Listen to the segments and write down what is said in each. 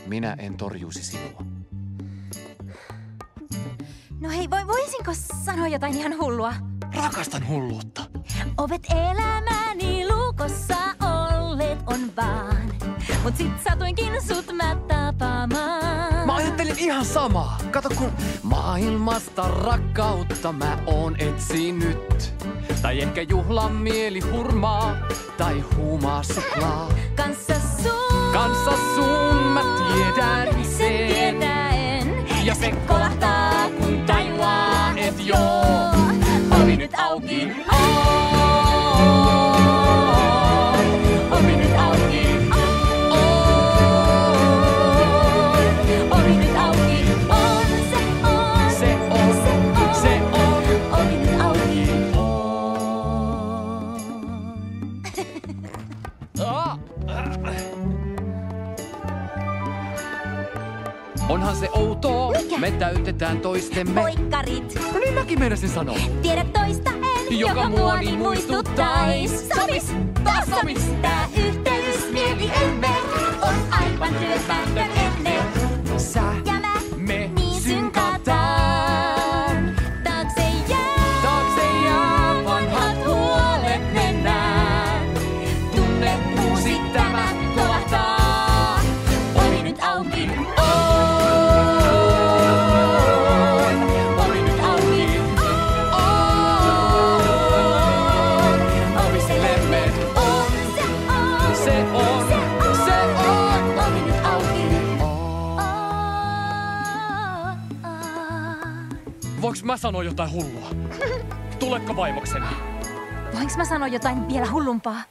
minä en torjuisi sinua. No hei, voisinko sanoa jotain ihan hullua? Rakastan hulluutta. Ovet elämäni lukossa olleet on vaan, mut sit satuinkin sut mä tapaamaan. Mä ajattelin ihan samaa. Kato kun maailmasta rakkautta mä oon etsinyt. Tai ehkä juhlan mieli hurmaa, tai huumaa suklaa. Kanssa sun mä tiedän sen tietäen. Ja se kolahtaa kun tajuaa et joo. Ovi nyt auki. Ovi nyt auki. Ovi nyt auki. On se on. Se on. Se on. Ovi nyt auki. Onhan se outoa, me täytetään toistemme. Poikkarit. No niin mäkin meinasin sanoa. Tiedä toista en, Joka muoni muistuttais. Sovis, taas sovis. Tää yhteysmieliemme on aivan työpäätön ennen. Sä, Ja mä me niin synkataan. Taakse jää vanhat huolet mennään. Tunne uusi tämä kolahtaa. Ovi nyt auki. Ovi nyt auki. Ovisellemme. On se on. Se on. Se on. Ovi nyt auki. Voinko mä sanoa jotain hullua? Tuletko vaimokseni? Voinko mä sanoa jotain vielä hullumpaa?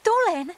Tulen!